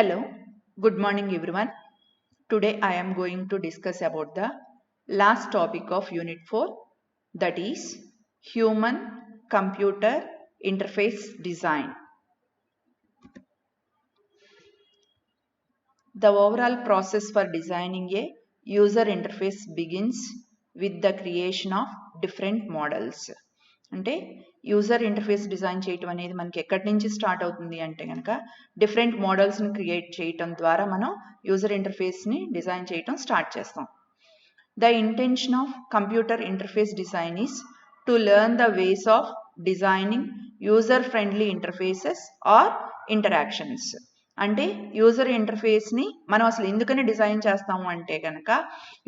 Hello, good morning everyone. Today I am going to discuss about the last topic of Unit 4, that is Human Computer Interface Design. The overall process for designing a user interface begins with the creation of different models. అంటే user interface design చేయటం అనేది మనకి ఎక్కడి నుంచి start అవుతుంది అంటే కనుక different మోడల్స్ని create చేయటం ద్వారా మనం యూజర్ ఇంటర్ఫేస్ని డిజైన్ చేయటం స్టార్ట్ చేస్తాం. The intention of computer interface design is to learn the ways of designing user friendly interfaces or interactions. అంటే యూజర్ ఇంటర్ఫేస్ని మనం అసలు ఎందుకని డిజైన్ చేస్తాము అంటే కనుక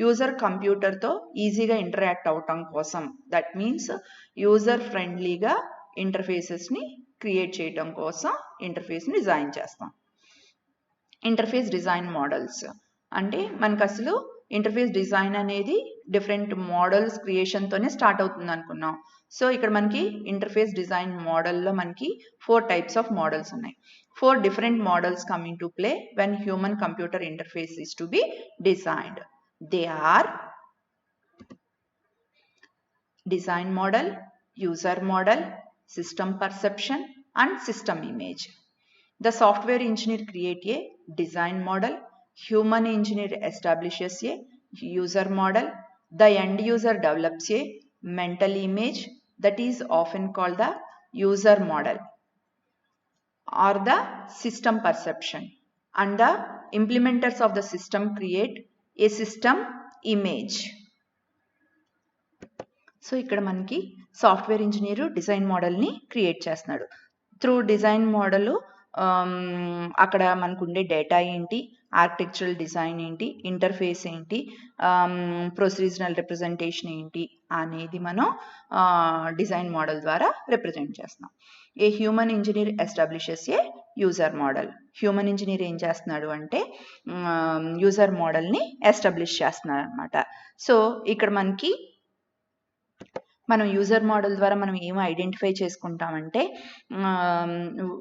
యూజర్ కంప్యూటర్తో ఈజీగా ఇంటరాక్ట్ అవటం కోసం. దట్ మీన్స్ యూజర్ ఫ్రెండ్లీగా ఇంటర్ఫేసెస్ని క్రియేట్ చేయటం కోసం ఇంటర్ఫేస్ని డిజైన్ చేస్తాం. ఇంటర్ఫేస్ డిజైన్ మోడల్స్ అంటే మనకు అసలు ఇంటర్ఫేస్ డిజైన్ అనేది డిఫరెంట్ మోడల్స్ క్రియేషన్తోనే స్టార్ట్ అవుతుంది అనుకున్నాం. సో ఇక్కడ మనకి ఇంటర్ఫేస్ డిజైన్ మోడల్లో మనకి 4 types of models ఉన్నాయి. 4 different models come into play when human computer interface is to be designed. They are design model, user model, system perception and system image. The software engineer create a design model, human engineer establishes a user model, the end user develops a mental image that is often called the user model or the system perception, and the implementers of the system create a system image. So ఇక్కడ మనకి software engineer design మోడల్ని create చేస్తున్నాడు. Through design model అక్కడ మనకు ఉండే data ఏంటి, architectural design ఏంటి, interface ఏంటి, ప్రొసీజరల్ రిప్రజెంటేషన్ ఏంటి అనేది మనం డిజైన్ మోడల్ ద్వారా రిప్రజెంట్ చేస్తున్నాం. A human engineer establishes A user model. Human engineer ఏం చేస్తున్నాడు అంటే యూజర్ మోడల్ని ఎస్టాబ్లిష్ చేస్తున్నాడు అనమాట. సో ఇక్కడ మనం యూజర్ మోడల్ ద్వారా మనం ఏమి ఐడెంటిఫై చేసుకుంటామంటే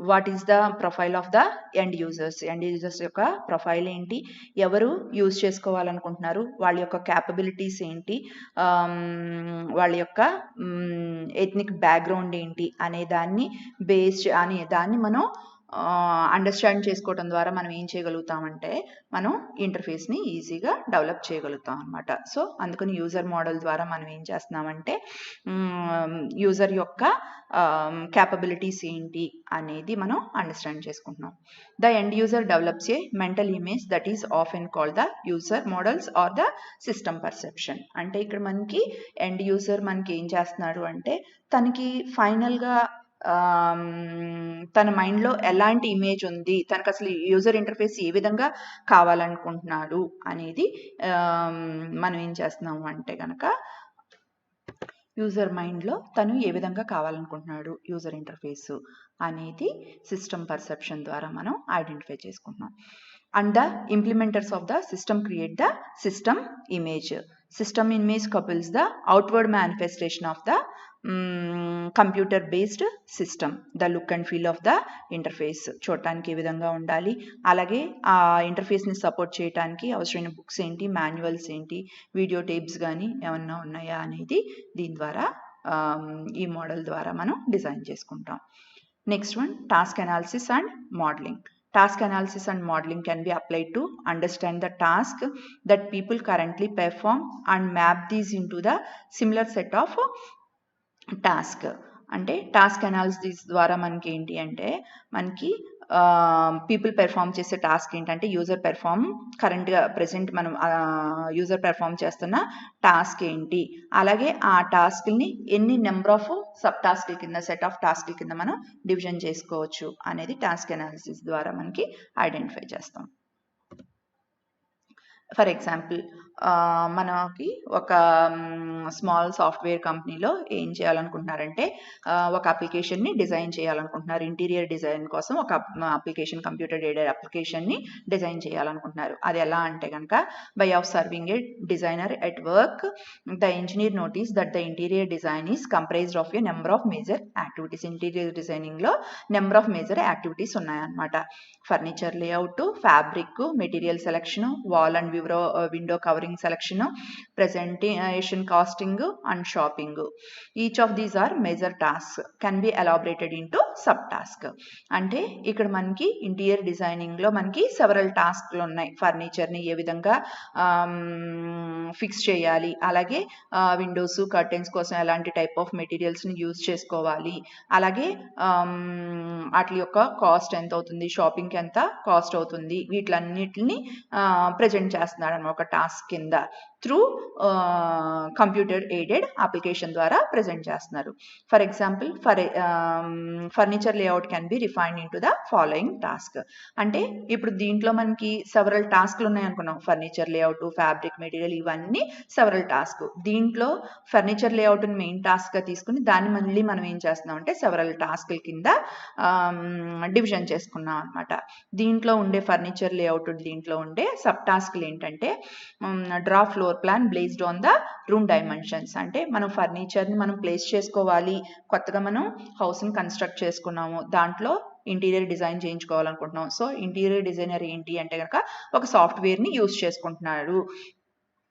what is the profile of the end users. End users యొక్క ప్రొఫైల్ ఏంటి, ఎవరు యూజ్ చేసుకోవాలనుకుంటున్నారు, వాళ్ళ యొక్క క్యాపబిలిటీస్ ఏంటి, వాళ్ళ యొక్క ఎథ్నిక్ బ్యాక్గ్రౌండ్ ఏంటి అనే దాన్ని మనం అండర్స్టాండ్ చేసుకోవడం ద్వారా మనం ఏం చేయగలుగుతామంటే మనం ఇంటర్ఫేస్ని ఈజీగా డెవలప్ చేయగలుగుతాం అనమాట. సో అందుకని యూజర్ మోడల్ ద్వారా మనం ఏం చేస్తున్నామంటే యూజర్ యొక్క క్యాపబిలిటీస్ ఏంటి అనేది మనం అండర్స్టాండ్ చేసుకుంటున్నాం. The end user develops a mental image that is often called the user models or the system perception. అంటే ఇక్కడ మనకి ఎండ్ యూజర్ మనకి ఏం చేస్తున్నాడు అంటే తనకి ఫైనల్గా తన మైండ్లో ఎలాంటి ఇమేజ్ ఉంది, తనకు అసలు యూజర్ ఇంటర్ఫేస్ ఏ విధంగా కావాలనుకుంటున్నాడు అనేది మనం ఏం చేస్తున్నాము అంటే కనుక యూజర్ మైండ్లో తను ఏ విధంగా కావాలనుకుంటున్నాడు యూజర్ ఇంటర్ఫేస్ అనేది సిస్టమ్ పర్సెప్షన్ ద్వారా మనం ఐడెంటిఫై చేసుకుంటున్నాం. And the implementers of the system create the system image. System image couples the outward manifestation of the computer based system, the look and feel of the interface. చూడటానికి ఏ విధంగా ఉండాలి, అలాగే ఆ ఇంటర్ఫేస్ని support చేయడానికి అవసరమైన బుక్స్ ఏంటి, manuals ఏంటి, video tapes కానీ ఏమన్నా ఉన్నాయా అనేది దీని ద్వారా ఈ మోడల్ ద్వారా మనం డిజైన్ చేసుకుంటాం. Next one task analysis and modelling. Task analysis and modeling can be applied to understand the task that people currently perform and map these into the similar set of task. అంటే task analysis ద్వారా మనకి ఏంటి అంటే మనకి people perform చేసే task ఏంటంటే user కరెంట్గా present మనం user perform చేస్తున్న టాస్క్ ఏంటి, అలాగే ఆ టాస్క్ని ఎన్ని నెంబర్ ఆఫ్ సబ్ టాస్క్ల కింద సెట్ ఆఫ్ టాస్క్ల కింద మనం డివిజన్ చేసుకోవచ్చు అనేది టాస్క్ అనాలిసిస్ ద్వారా మనకి ఐడెంటిఫై చేస్తాం. ఫర్ ఎగ్జాంపుల్ మనకి ఒక స్మాల్ సాఫ్ట్వేర్ కంపెనీలో ఏం చేయాలనుకుంటున్నారంటే ఒక అప్లికేషన్ని డిజైన్ చేయాలనుకుంటున్నారు. ఇంటీరియర్ డిజైన్ కోసం ఒక అప్లికేషన్, కంప్యూటర్ ఎయిడెడ్ అప్లికేషన్ని డిజైన్ చేయాలనుకుంటున్నారు. అది ఎలా అంటే కనుక by observing a designer at work the engineer notice that the interior design is comprised of a number of major activities. Interior డిజైనింగ్లో నెంబర్ ఆఫ్ మేజర్ యాక్టివిటీస్ ఉన్నాయన్నమాట. Furniture layout, fabric, material selection, wall and window covering selection, presentation costing and shopping. Each of these are major tasks can be elaborated into subtask. అంటే ఇక్కడ మనకి interior designing లో మనకి several టాస్క్లు ఉన్నాయి. Furniture ని ఏ విధంగా ఫిక్స్ చేయాలి, అలాగే విండోస్, కర్టెన్స్ కోసం ఎలాంటి టైప్ ఆఫ్ మెటీరియల్స్ ని యూజ్ చేసుకోవాలి, అలాగే వాటి యొక్క కాస్ట్ ఎంత అవుతుంది, షాపింగ్ ఎంత కాస్ట్ అవుతుంది, వీటిలన్నిటిని ప్రజెంట్ చేస్తున్నారు అన్నమాట ఒక టాస్క్ కింద. త్రూ కంప్యూటర్ ఎయిడెడ్ అప్లికేషన్ ద్వారా ప్రజెంట్ చేస్తున్నారు. For example furniture layout can be refined in to the following task. అంటే ఇప్పుడు దీంట్లో మనకి సెవరల్ టాస్క్లు ఉన్నాయి అనుకున్నాం. ఫర్నిచర్ లేఅవుట్, ఫ్యాబ్రిక్, మెటీరియల్, ఇవన్నీ సెవరల్ టాస్క్. దీంట్లో ఫర్నిచర్ లేఅవుట్ని మెయిన్ టాస్క్గా తీసుకుని దాన్ని మళ్ళీ మనం ఏం చేస్తున్నాం అంటే సెవరల్ టాస్క్ల కింద డివిజన్ చేసుకున్నాం అనమాట. దీంట్లో ఉండే ఫర్నిచర్ లేఅవుట్ దీంట్లో ఉండే సబ్ టాస్క్లు ఏంటంటే draw floor plan based on the room dimensions. అంటే మనం ఫర్నిచర్ని మనం ప్లేస్ చేసుకోవాలి, కొత్తగా మనం హౌస్ని కన్స్ట్రక్ట్ చేసుకున్నాము, దాంట్లో ఇంటీరియర్ డిజైన్ చేయించుకోవాలనుకుంటున్నాం. సో ఇంటీరియర్ డిజైనర్ ఏంటి అంటే కనుక ఒక సాఫ్ట్వేర్ని యూజ్ చేసుకుంటున్నారు.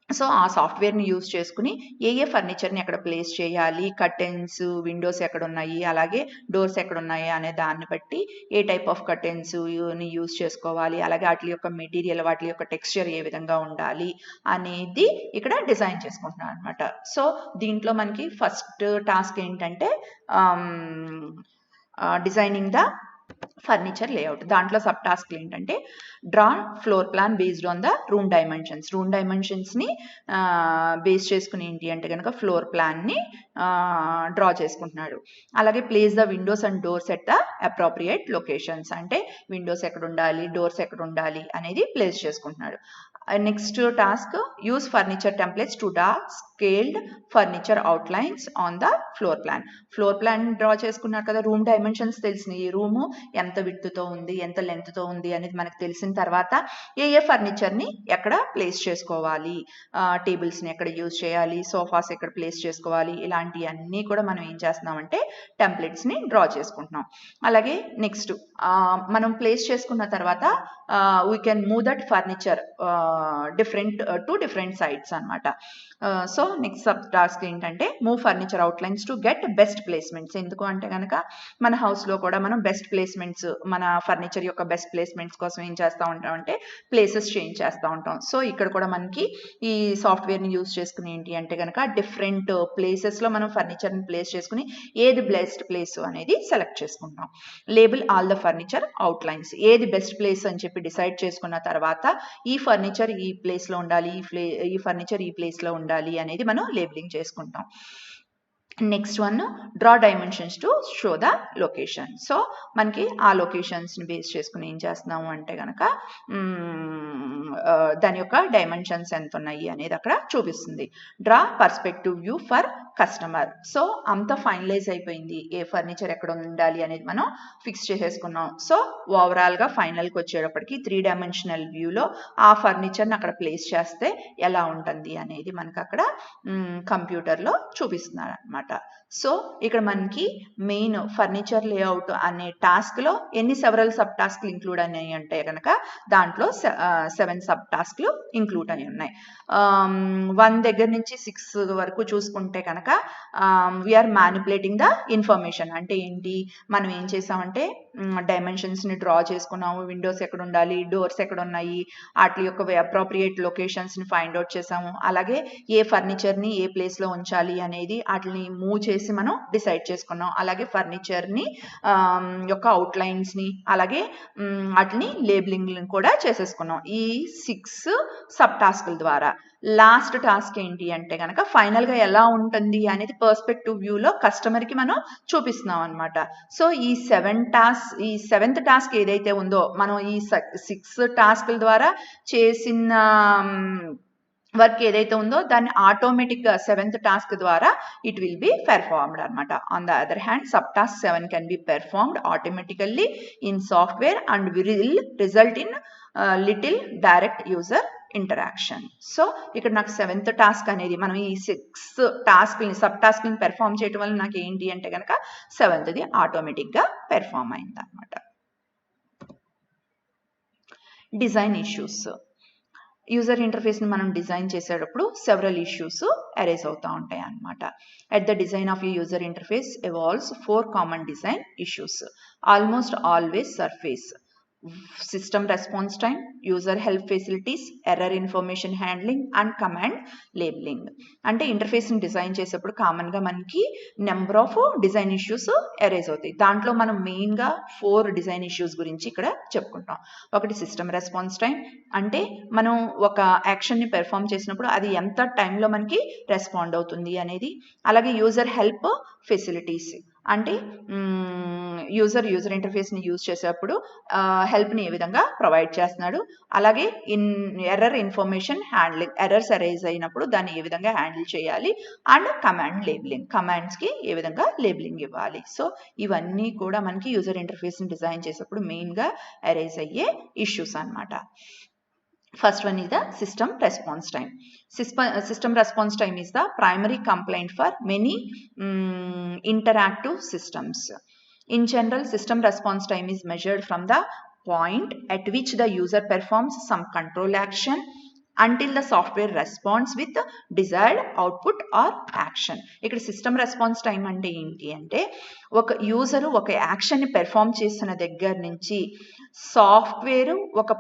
సో ఆ సాఫ్ట్వేర్ని యూజ్ చేసుకుని ఏ ఫర్నిచర్ని ఎక్కడ ప్లేస్ చేయాలి, కర్టెన్స్, విండోస్ ఎక్కడ ఉన్నాయి, అలాగే డోర్స్ ఎక్కడ ఉన్నాయి అనే దాన్ని బట్టి ఏ టైప్ ఆఫ్ కర్టెన్స్ని యూజ్ చేసుకోవాలి, అలాగే వాటి యొక్క మెటీరియల్, వాటి యొక్క టెక్స్చర్ ఏ విధంగా ఉండాలి అనేది ఇక్కడ డిజైన్ చేసుకుంటున్నాను అనమాట. సో దీంట్లో మనకి ఫస్ట్ టాస్క్ ఏంటంటే డిజైనింగ్ ద ఫర్నిచర్ లేఅవుట్. దాంట్లో సబ్ టాస్క్లు ఏంటంటే draw floor plan based on the room dimensions. Room డైమెన్షన్స్ని బేస్ చేసుకుని ఏంటి అంటే కనుక ఫ్లోర్ ప్లాన్ని డ్రా చేసుకుంటున్నాడు. అలాగే place the windows and doors at the appropriate locations. అంటే విండోస్ ఎక్కడ ఉండాలి, డోర్స్ ఎక్కడ ఉండాలి అనేది ప్లేస్ చేసుకుంటున్నాడు. Next task use furniture templates to draw scaled furniture outlines on the floor plan. Floor plan draw చేసుకున్నారు కదా, రూమ్ డైమెన్షన్స్ తెలిసినాయి, ఈ రూము ఎంత విడ్త్తో ఉంది, ఎంత లెంత్తో ఉంది అనేది మనకు తెలిసిన తర్వాత ఏ ఫర్నిచర్ని ఎక్కడ ప్లేస్ చేసుకోవాలి, టేబుల్స్ని ఎక్కడ యూజ్ చేయాలి, సోఫాస్ ఎక్కడ ప్లేస్ చేసుకోవాలి, ఇలాంటివన్నీ కూడా మనం ఏం చేస్తున్నామంటే టెంప్లెట్స్ని డ్రా చేసుకుంటున్నాం. అలాగే నెక్స్ట్ మనం ప్లేస్ చేసుకున్న తర్వాత we can move that furniture different sides అనమాట. సో నెక్స్ట్ సబ్ టాస్క్ ఏంటంటే move furniture outlines to get best placements. ఎందుకు అంటే కనుక మన హౌస్లో కూడా మనం బెస్ట్ ప్లేస్మెంట్స్, మన ఫర్నిచర్ యొక్క బెస్ట్ ప్లేస్మెంట్స్ కోసం ఏం చేస్తూ ఉంటాం అంటే ప్లేసెస్ చేంజ్ చేస్తూ ఉంటాం. సో ఇక్కడ కూడా మనకి ఈ సాఫ్ట్వేర్ని యూజ్ చేసుకుని ఏంటి అంటే కనుక డిఫరెంట్ ప్లేసెస్లో మనం ఫర్నిచర్ని ప్లేస్ చేసుకుని ఏది బెస్ట్ ప్లేస్ అనేది సెలెక్ట్ చేసుకుంటాం. Label all the furniture outlines. ఏది బెస్ట్ ప్లేస్ అని చెప్పి డిసైడ్ చేసుకున్న తర్వాత ఈ ఫర్నిచర్ ఈ ప్లేస్లో ఉండాలి, ఈ ఫర్నిచర్ ఈ ప్లేస్లో ఉండాలి అనేది మనం లేబులింగ్ చేసుకుంటాం. Next one draw dimensions to show the location. So మనకి ఆ లొకేషన్స్ని బేస్ చేసుకుని ఏం చేస్తున్నాము అంటే కనుక దాని యొక్క డైమెన్షన్స్ ఎంత ఉన్నాయి అనేది అక్కడ చూపిస్తుంది. Draw perspective view for customer. So అంతా ఫైనలైజ్ అయిపోయింది, ఏ ఫర్నిచర్ ఎక్కడ ఉండాలి అనేది మనం ఫిక్స్ చేసేసుకున్నాం. సో ఓవరాల్గా ఫైనల్కి వచ్చేటప్పటికి 3 డైమెన్షనల్ వ్యూలో ఆ ఫర్నిచర్ని అక్కడ ప్లేస్ చేస్తే ఎలా ఉంటుంది అనేది మనకు అక్కడ కంప్యూటర్లో చూపిస్తున్నారు అనమాట. సో ఇక్కడ మనకి మెయిన్ ఫర్నిచర్ లేఅవుట్ అనే టాస్క్లో ఎన్ని సెవరల్ సబ్ టాస్క్లు ఇంక్లూడ్ అయ్యాయి అంటే కనుక దాంట్లో 7 సబ్ టాస్క్లు ఇంక్లూడ్ అయి ఉన్నాయి. 1 దగ్గర నుంచి 6 వరకు చూసుకుంటే కనుక వీఆర్ మ్యానిపులేటింగ్ ద ఇన్ఫర్మేషన్. అంటే ఏంటి, మనం ఏం చేసామంటే డైమెన్షన్స్ని డ్రా చేసుకున్నాము, విండోస్ ఎక్కడ ఉండాలి, డోర్స్ ఎక్కడ ఉన్నాయి, వాటి యొక్క అప్రోప్రియేట్ లొకేషన్స్ని ఫైండ్ అవుట్ చేసాము, అలాగే ఏ ఫర్నిచర్ని ఏ ప్లేస్లో ఉంచాలి అనేది వాటిని మూవ్ చేసి చేసి మనం డిసైడ్ చేసుకున్నాం. అలాగే ఫర్నిచర్ని యొక్క అవుట్లైన్స్ని అలాగే వాటిని లేబులింగ్ కూడా చేసేసుకున్నాం ఈ 6 సబ్ టాస్క్ల ద్వారా. లాస్ట్ టాస్క్ ఏంటి అంటే కనుక ఫైనల్గా ఎలా ఉంటుంది అనేది పర్స్పెక్టివ్ వ్యూలో కస్టమర్కి మనం చూపిస్తున్నాం అనమాట. సో ఈ 7th టాస్క్ ఏదైతే ఉందో మనం ఈ 6 టాస్క్ల ద్వారా చేసిన వర్క్ ఏదైతే ఉందో దాన్ని ఆటోమేటిక్గా 7th టాస్క్ ద్వారా ఇట్ విల్ బి పెర్ఫార్మ్డ్ అనమాట. On the other hand sub task 7 can be performed automatically in software and will result in little direct user interaction. So ఇక్కడ నాకు 7th టాస్క్ అనేది మనం ఈ 6 టాస్క్ని సబ్ టాస్క్ని పెర్ఫార్మ్ చేయడం వల్ల నాకు ఏంటి అంటే కనుక 7th ఆటోమేటిక్గా పెర్ఫార్మ్ అయింది అనమాట. Design issues. యూజర్ ఇంటర్ఫేస్ని మనం డిజైన్ చేసేటప్పుడు సెవరల్ ఇష్యూస్ అరైజ్ అవుతూ ఉంటాయి అన్నమాట. At the design of a user interface evolves 4 common design issues. Almost always surface system response time, user help facilities, error information handling and command labeling. అంటే ఇంటర్ఫేస్ని design చేసేప్పుడు కామన్గా మనకి number of design issues arise అవుతాయి. దాంట్లో మనం మెయిన్గా 4 design issues గురించి ఇక్కడ చెప్పుకుంటాం. ఒకటి సిస్టమ్ రెస్పాన్స్ టైం, అంటే మనం ఒక యాక్షన్ని పెర్ఫామ్ చేసినప్పుడు అది ఎంత టైంలో మనకి రెస్పాండ్ అవుతుంది అనేది. అలాగే యూజర్ హెల్ప్ ఫెసిలిటీస్, అంటే యూజర్ ఇంటర్ఫేస్ని యూజ్ చేసేటప్పుడు హెల్ప్ని ఏ విధంగా ప్రొవైడ్ చేస్తున్నాడు. అలాగే error information handling, errors arise అయినప్పుడు దాన్ని ఏ విధంగా హ్యాండిల్ చేయాలి. అండ్ కమాండ్ లేబులింగ్, కమాండ్స్కి ఏ విధంగా లేబులింగ్ ఇవ్వాలి. సో ఇవన్నీ కూడా మనకి యూజర్ ఇంటర్ఫేస్ని డిజైన్ చేసేటప్పుడు మెయిన్గా అరైజ్ అయ్యే ఇష్యూస్ అన్నమాట. First one is the system response time. System response time is the primary complaint for many interactive systems. In general, system response time is measured from the point at which the user performs some control action until the software responds with desired output or action. ఇక్కడ system response time అంటే ఏంటి అంటే ఒక user ఒక యాక్షన్ని perform చేసిన దగ్గర నుంచి software ఒక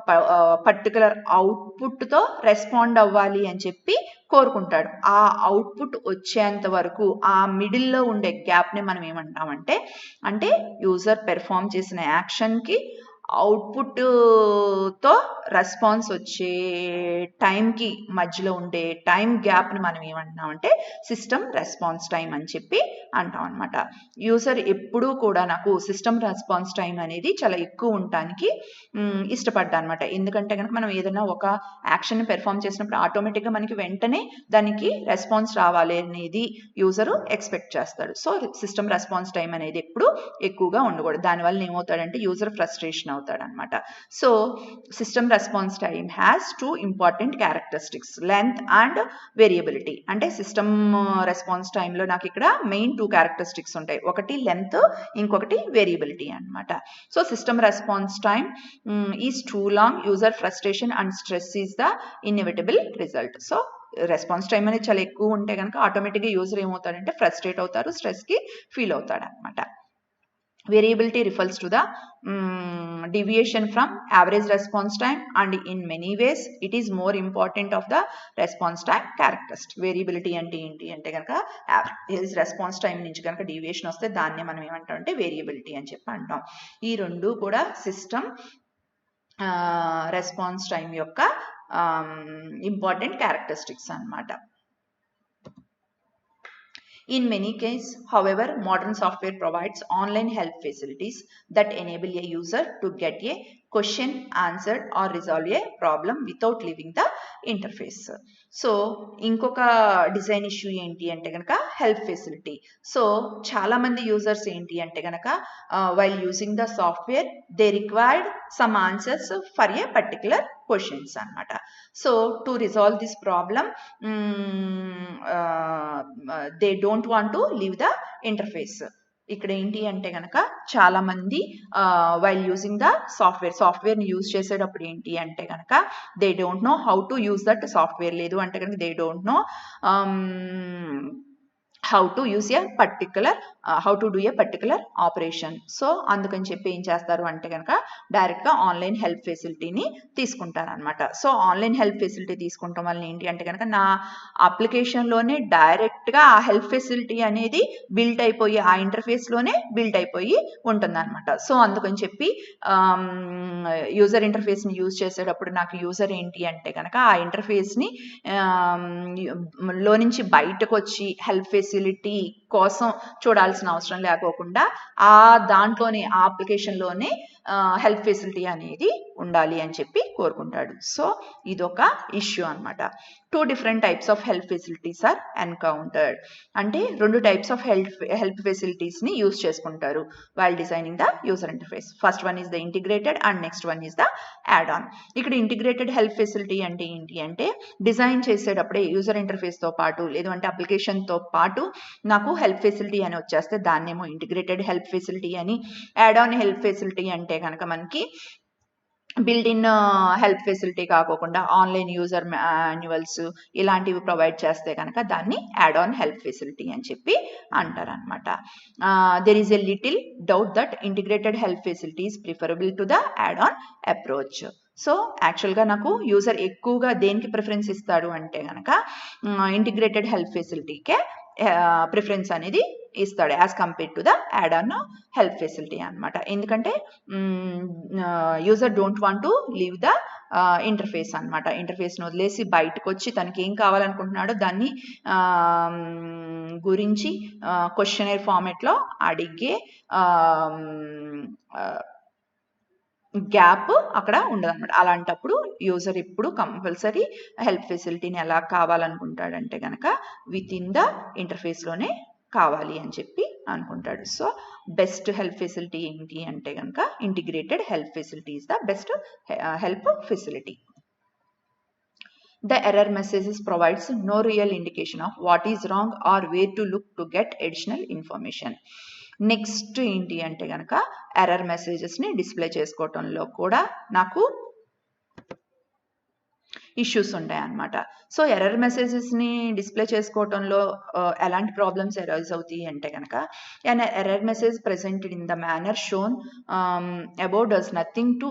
పర్టికులర్ అవుట్పుట్తో రెస్పాండ్ అవ్వాలి అని చెప్పి కోరుకుంటాడు. ఆ అవుట్పుట్ వచ్చేంత వరకు ఆ మిడిల్లో ఉండే గ్యాప్ని మనం ఏమంటామంటే, అంటే యూజర్ పెర్ఫామ్ చేసిన యాక్షన్కి అవుట్పుట్తో రెస్పాన్స్ వచ్చే టైంకి మధ్యలో ఉండే టైం గ్యాప్ని మనం ఏమంటున్నామంటే సిస్టమ్ రెస్పాన్స్ టైం అని చెప్పి అంటాం అనమాట. యూజర్ ఎప్పుడూ కూడా నాకు సిస్టమ్ రెస్పాన్స్ టైం అనేది చాలా ఎక్కువ ఉండటానికి ఇష్టపడ్డా అనమాట. ఎందుకంటే కనుక మనం ఏదైనా ఒక యాక్షన్ని పెర్ఫామ్ చేసినప్పుడు ఆటోమేటిక్గా మనకి వెంటనే దానికి రెస్పాన్స్ రావాలి అనేది యూజరు ఎక్స్పెక్ట్ చేస్తాడు. సో సిస్టమ్ రెస్పాన్స్ టైం అనేది ఎప్పుడు ఎక్కువగా ఉండకూడదు. దానివల్ల ఏమవుతాడంటే యూజర్ ఫ్రస్ట్రేషన్ అవుతాడనమాట. So system response time has 2 important characteristics, length and variability. అంటే సిస్టమ్ రెస్పాన్స్ టైంలో నాకు ఇక్కడ మెయిన్ 2 క్యారెక్టరిస్టిక్స్ ఉంటాయి. ఒకటి లెంత్, ఇంకొకటి వేరియబిలిటీ అనమాట. So system response time is two long, user frustration and stress is the inevitable result. So response time అనేది చాలా ఎక్కువ ఉంటే కనుక ఆటోమేటిక్గా యూజర్ ఏమవుతాడంటే ఫ్రస్ట్రేట్ అవుతారు, స్ట్రెస్కి ఫీల్ అవుతాడు అనమాట. Variability refers to the deviation from average response time, and in many ways it is more important of the response time characteristic. Variability అంటే ఏంటి అంటే కనుక average response time నుంచి కనుక డీవియేషన్ వస్తే దాన్ని మనం ఏమంటాం అంటే వేరియబిలిటీ అని చెప్పి అంటాం. ఈ రెండు కూడా సిస్టమ్ రెస్పాన్స్ టైం యొక్క ఇంపార్టెంట్ క్యారెక్టరిస్టిక్స్ అన్నమాట. In many cases, however, modern software provides online help facilities that enable a user to get a question answered or resolve a problem without leaving the interface. So ఇంకొక design issue ఏంటి అంటే కనుక help facility. So చాలామంది users ఏంటి అంటే కనుక while using the software they required some answers for a particular questions అనమాట. So to resolve this problem they don't want to leave the interface. ఇక్కడ ఏంటి అంటే కనుక చాలా మంది వైల్ యూజింగ్ ద సాఫ్ట్వేర్ని యూజ్ చేసేటప్పుడు ఏంటి అంటే కనుక they don't know how to use that software, లేదు అంటే కనుక they don't know how to use a particular how to do a particular operation. So అందుకని చెప్పి ఏం చేస్తారు అంటే కనుక డైరెక్ట్గా ఆన్లైన్ హెల్ప్ ఫెసిలిటీని తీసుకుంటారనమాట. సో ఆన్లైన్ హెల్ప్ ఫెసిలిటీ తీసుకుంటాం వల్ల ఏంటి అంటే కనుక నా అప్లికేషన్లోనే డైరెక్ట్గా ఆ హెల్ప్ ఫెసిలిటీ అనేది బిల్డ్ అయిపోయి ఆ ఇంటర్ఫేస్లోనే బిల్డ్ అయిపోయి ఉంటుందన్నమాట. సో అందుకని చెప్పి యూజర్ ఇంటర్ఫేస్ని యూజ్ చేసేటప్పుడు నాకు యూజర్ ఏంటి అంటే కనుక ఆ ఇంటర్ఫేస్ని లో నుంచి బయటకు వచ్చి హెల్ప్ ఫెసిలిటీ కోసం చూడాల్సిన అవసరం లేకోకుండా ఆ దాంట్లోనే ఆ అప్లికేషన్లోనే హెల్ప్ ఫెసిలిటీ అనేది ఉండాలి అని చెప్పి కోరుకుంటాడు. సో ఇదొక ఇష్యూ అనమాట. 2 different types of help facilities are encountered. అంటే 2 types of help facilities ని యూజ్ చేసుకుంటారు while designing the user interface. First one is the integrated and next one is the add-on. ఇక్కడ ఇంటిగ్రేటెడ్ హెల్ప్ ఫెసిలిటీ అంటే ఏంటి అంటే design చేసేటప్పుడే user interface తో పాటు లేదు అంటే అప్లికేషన్ తో పాటు నాకు హెల్ప్ ఫెసిలిటీ అని వచ్చేస్తే దాన్నేమో ఇంటిగ్రేటెడ్ హెల్ప్ ఫెసిలిటీ అని, యాడ్ ఆన్ హెల్ప్ ఫెసిలిటీ అంటే కనుక మనకి బిల్డ్ ఇన్ హెల్ప్ ఫెసిలిటీ కాకోకుండా ఆన్లైన్ యూజర్ మాన్యువల్స్ ఇలాంటివి ప్రొవైడ్ చేస్తే కనుక దాన్ని యాడ్ ఆన్ హెల్ప్ ఫెసిలిటీ అని చెప్పి అంటారనమాట. There is a little doubt that integrated help facility is preferable to the add on approach. So యాక్చువల్గా నాకు యూజర్ ఎక్కువగా దేనికి ప్రిఫరెన్స్ ఇస్తాడు అంటే కనుక ఇంటిగ్రేటెడ్ హెల్ప్ ఫెసిలిటీకే ప్రిఫరెన్స్ అనేది ఇస్తాడు as compare to the add on help facility అనమాట. ఎందుకంటే user don't want to leave the interface అనమాట. ఇంటర్ఫేస్ని వదిలేసి బయటకు వచ్చి తనకి ఏం కావాలనుకుంటున్నాడో దాన్ని గురించి క్వశ్చనర్ ఫార్మెట్లో అడిగే గ్యాప్ అక్కడ ఉండదన్నమాట. అలాంటప్పుడు యూజర్ ఎప్పుడు కంపల్సరీ హెల్ప్ ఫెసిలిటీని ఎలా కావాలనుకుంటాడంటే కనుక విత్ ఇన్ ద ఇంటర్ఫేస్లోనే కావాలి అని చెప్పి అనుకుంటాడు. సో బెస్ట్ హెల్ప్ ఫెసిలిటీ ఏంటి అంటే కనుక integrated help facility is the best help facility. The error messages provides no real indication of what is wrong or where to look to get additional information. Next ఏంటి అంటే కనుక error మెసేజెస్ని display చేసుకోవటంలో కూడా నాకు issues ఉంటాయి అన్నమాట. So error మెసేజెస్ని display చేసుకోవటంలో ఎలాంటి problems arise అవుతాయి అంటే కనుక an error message presented in the manner shown above does nothing to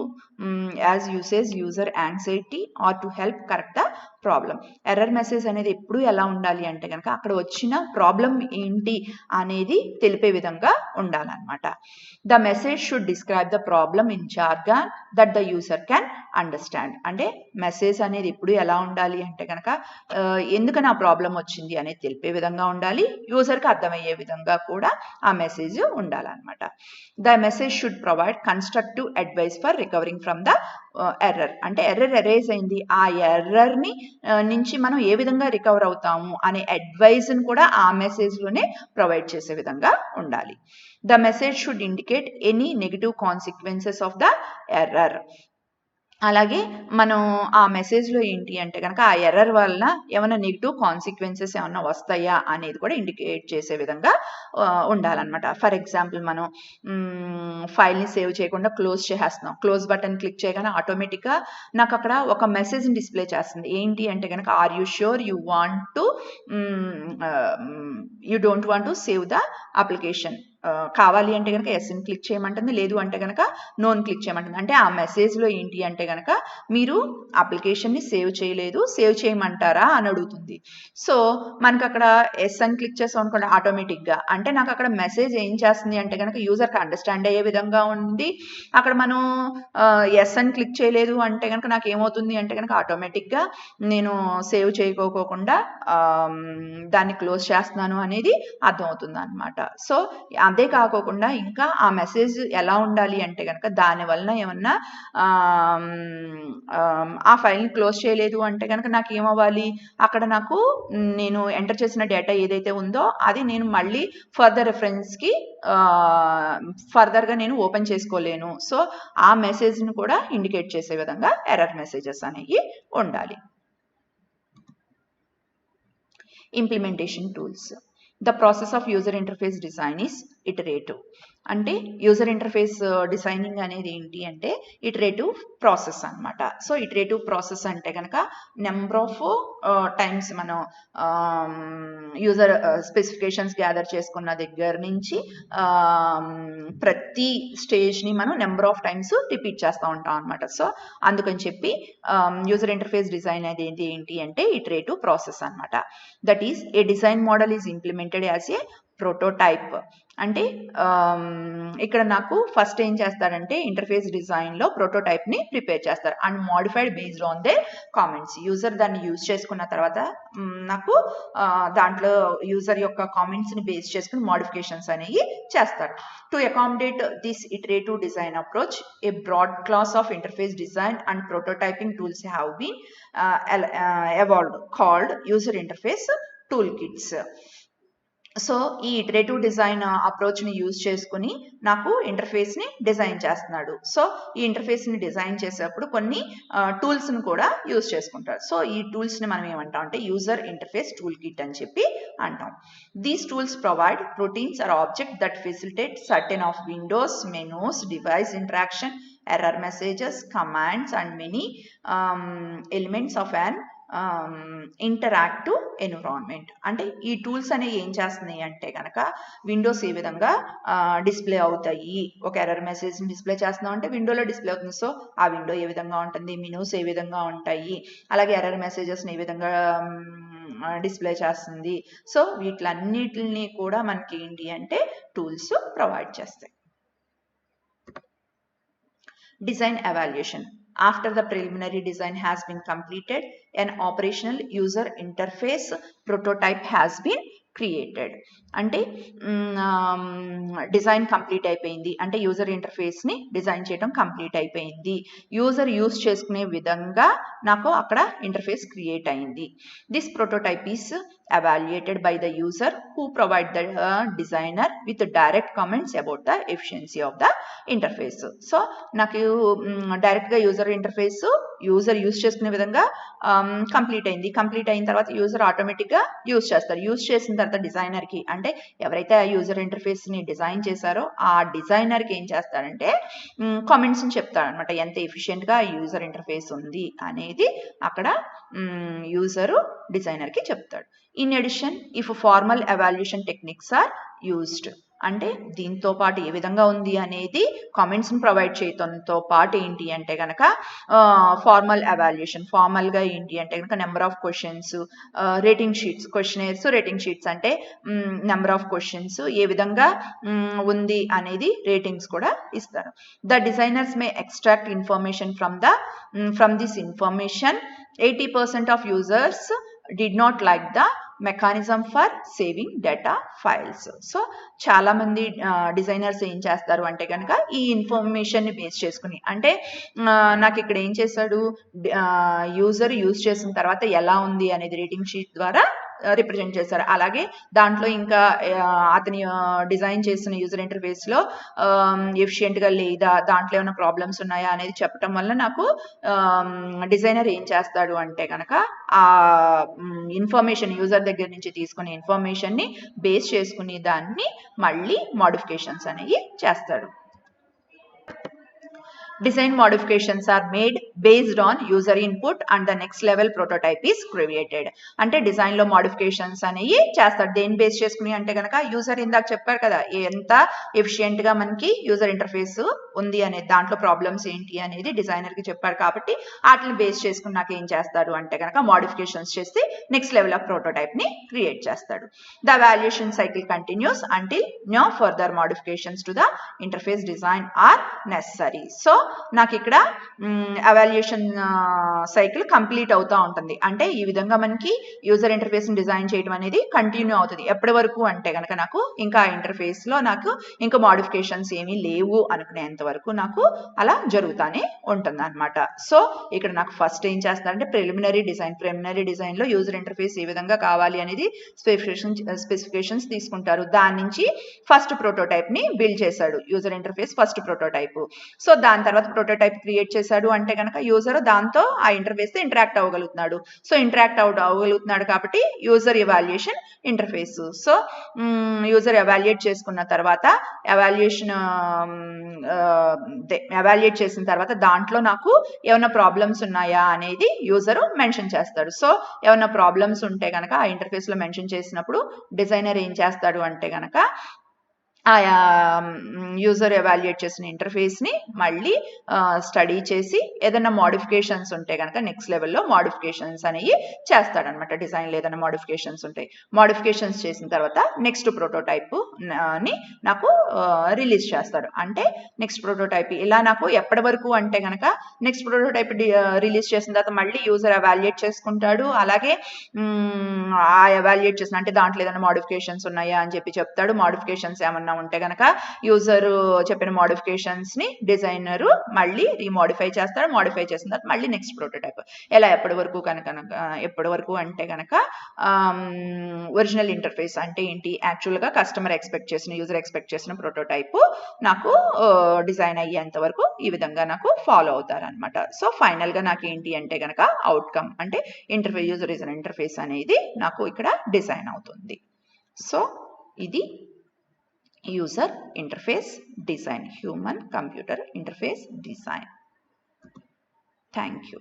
as uses user anxiety or to help correct the problem. Error message అనేది ఎప్పుడు ఎలా ఉండాలి అంటే కనుక అక్కడ వచ్చిన ప్రాబ్లం ఏంటి అనేది తెలిపే విధంగా ఉండాలన్నమాట. The message should describe the problem in jargon that the user can understand. అంటే మెసేజ్ అనేది ఎప్పుడు ఎలా ఉండాలి అంటే కనుక ఎందుకని ఆ ప్రాబ్లం వచ్చింది అనేది తెలిపే విధంగా ఉండాలి, యూజర్కి అర్థమయ్యే విధంగా కూడా ఆ మెసేజ్ ఉండాలన్నమాట. The message should provide constructive advice for recovering from the error. అంటే ఎర్రర్ ఎరేజ్ అయింది, ఆ ఎర్రర్ని నుంచి మనం ఏ విధంగా రికవర్ అవుతాము అనే అడ్వైజ్ని కూడా ఆ మెసేజ్లోనే ప్రొవైడ్ చేసే విధంగా ఉండాలి. The message should indicate any negative consequences of the error. అలాగే మనం ఆ మెసేజ్లో ఏంటి అంటే కనుక ఆ ఎర్రర్ వలన ఏమైనా నెగిటివ్ కాన్సిక్వెన్సెస్ ఏమైనా వస్తాయా అనేది కూడా ఇండికేట్ చేసే విధంగా ఉండాలన్నమాట. ఫర్ ఎగ్జాంపుల్ మనం ఫైల్ని సేవ్ చేయకుండా క్లోజ్ చేసేస్తున్నాం, క్లోజ్ బటన్ క్లిక్ చేయగానే ఆటోమేటిక్గా నాకు అక్కడ ఒక మెసేజ్ని డిస్ప్లే చేస్తుంది. ఏంటి అంటే కనుక are you sure you don't want to save the application. కావాలి అంటే కనుక ఎస్ని క్లిక్ చేయమంటుంది, లేదు అంటే కనుక నోన్ క్లిక్ చేయమంటుంది. అంటే ఆ మెసేజ్లో ఏంటి అంటే కనుక మీరు అప్లికేషన్ని సేవ్ చేయలేదు, సేవ్ చేయమంటారా అని అడుగుతుంది. సో మనకు అక్కడ ఎస్ అని క్లిక్ చేసాం అనుకోండి ఆటోమేటిక్గా, అంటే నాకు అక్కడ మెసేజ్ ఏం చేస్తుంది అంటే కనుక యూజర్కి అండర్స్టాండ్ అయ్యే విధంగా ఉంది. అక్కడ మనం ఎస్ అని క్లిక్ చేయలేదు అంటే కనుక నాకు ఏమవుతుంది అంటే కనుక ఆటోమేటిక్గా నేను సేవ్ చేయకోకుండా దాన్ని క్లోజ్ చేస్తున్నాను అనేది అర్థమవుతుంది అనమాట. సో అదే కాకోకుండా ఇంకా ఆ మెసేజ్ ఎలా ఉండాలి అంటే కనుక దానివల్ల ఏమన్నా ఆ ఫైల్ని క్లోజ్ చేయలేదు అంటే కనుక నాకు ఏమవ్వాలి, అక్కడ నాకు నేను ఎంటర్ చేసిన డేటా ఏదైతే ఉందో అది నేను మళ్ళీ ఫర్దర్ రెఫరెన్స్కి ఫర్దర్గా నేను ఓపెన్ చేసుకోలేను. సో ఆ మెసేజ్ని కూడా ఇండికేట్ చేసే విధంగా ఎర్రర్ మెసేజెస్ అనేవి ఉండాలి. Implementation tools. The process of user interface design is iterative. అంటే యూజర్ ఇంటర్ఫేస్ డిజైనింగ్ అనేది ఏంటి అంటే ఇటరేటివ్ ప్రాసెస్ అన్నమాట. సో ఇటరేటివ్ ప్రాసెస్ అంటే కనుక నెంబర్ ఆఫ్ టైమ్స్ మనం యూజర్ స్పెసిఫికేషన్స్ గ్యాదర్ చేసుకున్న దగ్గర నుంచి ప్రతి స్టేజ్ని మనం నెంబర్ ఆఫ్ టైమ్స్ రిపీట్ చేస్తూ ఉంటాం అనమాట. సో అందుకని చెప్పి యూజర్ ఇంటర్ఫేస్ డిజైన్ అనేది ఏంటి అంటే ఇటరేటివ్ ప్రాసెస్ అనమాట. That is a design model is implemented as a prototype. అంటే ఇక్కడ నాకు ఫస్ట్ ఏం చేస్తారంటే ఇంటర్ఫేస్ డిజైన్లో ప్రోటోటైప్ని ప్రిపేర్ చేస్తారు and modified based on they comments. User దాన్ని యూజ్ చేసుకున్న తర్వాత నాకు దాంట్లో యూజర్ యొక్క కామెంట్స్ని బేస్ చేసుకుని మోడిఫికేషన్స్ అనేవి చేస్తారు. To accommodate this iterative design approach a broad class of interface design and prototyping tools have been evolved called user interface toolkits. So ఈ ఇటరేటివ్ డిజైన్ అప్రోచ్ని యూజ్ చేసుకుని నాకు ఇంటర్ఫేస్ని డిజైన్ చేస్తున్నాడు. సో ఈ ఇంటర్ఫేస్ని డిజైన్ చేసేటప్పుడు కొన్ని టూల్స్ని కూడా యూజ్ చేసుకుంటారు. సో ఈ టూల్స్ని మనం ఏమంటాం అంటే యూజర్ ఇంటర్ఫేస్ టూల్ కిట్ అని చెప్పి అంటాం. These tools provide routines or object that facilitate certain of windows, menus, device interaction, error messages, commands and many elements of an interactive environment. అంటే ఈ టూల్స్ అనేవి ఏం చేస్తున్నాయి అంటే కనుక విండోస్ ఏ విధంగా డిస్ప్లే అవుతాయి, ఒక ఎర్రర్ మెసేజ్ని డిస్ప్లే చేస్తున్నాం అంటే విండోలో డిస్ప్లే అవుతుంది. సో ఆ విండో ఏ విధంగా ఉంటుంది, మెనూస్ ఏ విధంగా ఉంటాయి, అలాగే ఎర్రర్ మెసేజెస్ని ఏ విధంగా డిస్ప్లే చేస్తుంది. సో వీటిలన్నిటిని కూడా మనకి ఏంటి అంటే టూల్స్ ప్రొవైడ్ చేస్తాయి. Design evaluation. After the preliminary design has been completed, an operational user interface prototype has been created. అంటే డిజైన్ కంప్లీట్ అయిపోయింది అంటే యూజర్ ఇంటర్ఫేస్ని డిజైన్ చేయడం కంప్లీట్ అయిపోయింది, యూజర్ యూజ్ చేసుకునే విధంగా నాకు అక్కడ ఇంటర్ఫేస్ క్రియేట్ అయింది. This prototype is evaluated by the user who provide the designer with direct comments about the efficiency of the interface. So నాకు డైరెక్ట్గా యూజర్ ఇంటర్ఫేస్ యూజర్ యూజ్ చేసుకునే విధంగా కంప్లీట్ అయింది. కంప్లీట్ అయిన తర్వాత యూజర్ ఆటోమేటిక్గా యూజ్ చేస్తారు. యూజ్ చేసిన తర్వాత డిజైనర్కి అంటే ఎవరైతే ఆ యూజర్ ఇంటర్ఫేస్ని డిజైన్ చేశారో ఆ డిజైనర్కి ఏం చేస్తారంటే కామెంట్స్ని చెప్తారనమాట, ఎంత ఎఫిషియెంట్గా యూజర్ ఇంటర్ఫేస్ ఉంది అనేది అక్కడ యూజరు డిజైనర్కి చెప్తాడు. In addition, if formal evaluation techniques are used, అంటే దీంతో పాటు ఏ విధంగా ఉంది అనేది కామెంట్స్ని ప్రొవైడ్ చేయడంతో పాటు ఏంటి అంటే కనుక ఫార్మల్ ఎవాల్యుయేషన్, ఫార్మల్గా ఏంటి అంటే కనుక number of questions, rating sheets, questionnaires, rating sheets అంటే నెంబర్ ఆఫ్ క్వశ్చన్స్ ఏ విధంగా ఉంది అనేది రేటింగ్స్ కూడా ఇస్తారు. The designers May extract information from this information. 80% of users did not like the mechanism for saving data files. So చాలా మంది designers ఏం చేస్తారు అంటే కనుక ఈ ఇన్ఫర్మేషన్ని బేస్ చేసుకుని అంటే నాకు ఇక్కడ ఏం చేశాడు, యూజర్ యూజ్ చేసిన తర్వాత ఎలా ఉంది అనేది రేటింగ్ షీట్ ద్వారా రిప్రజెంట్ చేశారు. అలాగే దాంట్లో ఇంకా అతని డిజైన్ చేసిన యూజర్ ఇంటర్ఫేస్లో ఎఫిషియెంట్గా లేదా, దాంట్లో ఏమైనా ప్రాబ్లమ్స్ ఉన్నాయా అనేది చెప్పడం వల్ల నాకు డిజైనర్ ఏం చేస్తాడు అంటే కనుక ఆ ఇన్ఫర్మేషన్ యూజర్ దగ్గర నుంచి తీసుకునే ఇన్ఫర్మేషన్ని బేస్ చేసుకుని దాన్ని మళ్ళీ మోడిఫికేషన్స్ అనేవి చేస్తాడు. Design modifications are made based on user input and the next level prototype is created. అంటే డిజైన్లో మోడిఫికేషన్స్ అనేవి చేస్తాడు. దేని బేస్ చేసుకుని అంటే కనుక యూజర్ ఇందాక చెప్పారు కదా ఎంత ఎఫిషియెంట్గా మనకి యూజర్ ఇంటర్ఫేస్ ఉంది అనేది, దాంట్లో ప్రాబ్లమ్స్ ఏంటి అనేది డిజైనర్కి చెప్పారు కాబట్టి వాటిని బేస్ చేసుకుని నాకు ఏం చేస్తాడు అంటే కనుక మోడిఫికేషన్స్ చేసి నెక్స్ట్ లెవెల్ ఆఫ్ ప్రోటోటైప్ని క్రియేట్ చేస్తాడు. The valuation cycle continues until no further modifications to the interface design are necessary. So నాకు ఇక్కడ ఎవాల్యుయేషన్ సైకిల్ కంప్లీట్ అవుతూ ఉంటుంది. అంటే ఈ విధంగా మనకి యూజర్ ఇంటర్ఫేస్ని డిజైన్ చేయడం అనేది కంటిన్యూ అవుతుంది. ఎప్పటి వరకు అంటే కనుక నాకు ఇంకా ఇంటర్ఫేస్లో నాకు ఇంకా మోడిఫికేషన్స్ ఏమీ లేవు అనుకునేంత వరకు నాకు అలా జరుగుతూనే ఉంటుంది అనమాట. సో ఇక్కడ నాకు ఫస్ట్ ఏం చేస్తారంటే ప్రిలిమినరీ డిజైన్లో యూజర్ ఇంటర్ఫేస్ ఏ విధంగా కావాలి అనేది స్పెసిఫికేషన్స్ తీసుకుంటారు. దాని నుంచి ఫస్ట్ ప్రోటోటైప్ని బిల్డ్ చేశాడు user interface first prototype. So దాని తర్వాత తర్వాత ప్రోటోటైప్ క్రియేట్ చేశాడు అంటే కనుక యూజర్ దాంతో ఆ ఇంటర్ఫేస్ తో ఇంటరాక్ట్ అవ్వగలుగుతున్నాడు. సో ఇంటరాక్ట్ అవ్వగలుగుతున్నాడు కాబట్టి user evaluation interface. So user evaluate చేసుకున్న తర్వాత ఎవాల్యుయేట్ చేసిన తర్వాత దాంట్లో నాకు ఏమైనా ప్రాబ్లమ్స్ ఉన్నాయా అనేది యూజర్ మెన్షన్ చేస్తాడు. సో ఏమైనా ప్రాబ్లమ్స్ ఉంటే కనుక ఆ ఇంటర్ఫేస్ లో మెన్షన్ చేసినప్పుడు డిజైనర్ ఏం చేస్తాడు అంటే కనుక ఆయా యూజర్ ఎవాల్యుయేట్ చేసిన ఇంటర్ఫేస్ని మళ్ళీ స్టడీ చేసి ఏదైనా మోడిఫికేషన్స్ ఉంటే కనుక నెక్స్ట్ లెవెల్లో మోడిఫికేషన్స్ అనేవి చేస్తాడనమాట. డిజైన్లో ఏదైనా మోడిఫికేషన్స్ ఉంటాయి, మోడిఫికేషన్స్ చేసిన తర్వాత నెక్స్ట్ ప్రోటోటైప్ ని నాకు రిలీజ్ చేస్తాడు. అంటే నెక్స్ట్ ప్రోటోటైప్ ఇలా నాకు ఎప్పటి వరకు అంటే కనుక నెక్స్ట్ ప్రోటోటైప్ రిలీజ్ చేసిన తర్వాత మళ్ళీ యూజర్ ఎవాల్యుయేట్ చేసుకుంటాడు. అలాగే ఆ ఎవాల్యుయేట్ చేసిన అంటే దాంట్లో ఏదైనా మోడిఫికేషన్స్ ఉన్నాయా అని చెప్పి చెప్తాడు. మోడిఫికేషన్స్ ఏమన్నా ఉంటే కనుక యూజర్ చెప్పిన మోడిఫికేషన్స్ ని డిజైనర్ మళ్ళీ రీమోడిఫై చేస్తాడు. మోడిఫై చేసిన తర్వాత మళ్ళీ నెక్స్ట్ ప్రోటోటైప్ ఎలా ఎప్పటి వరకు అంటే కనుక ఒరిజినల్ ఇంటర్ఫేస్ అంటే ఏంటి, యాక్చువల్ గా కస్టమర్ ఎక్స్పెక్ట్ చేసిన యూజర్ ఎక్స్పెక్ట్ చేసిన ప్రోటోటైప్ నాకు డిజైన్ అయ్యేంత వరకు ఈ విధంగా నాకు ఫాలో అవుతారనమాట. సో ఫైనల్ గా నాకు ఏంటి అంటే కనుక అవుట్కమ్ అంటే యూజర్ ఇంటర్ఫేస్ అనేది నాకు ఇక్కడ డిజైన్ అవుతుంది. సో ఇది user interface design, human computer interface design. Thank you.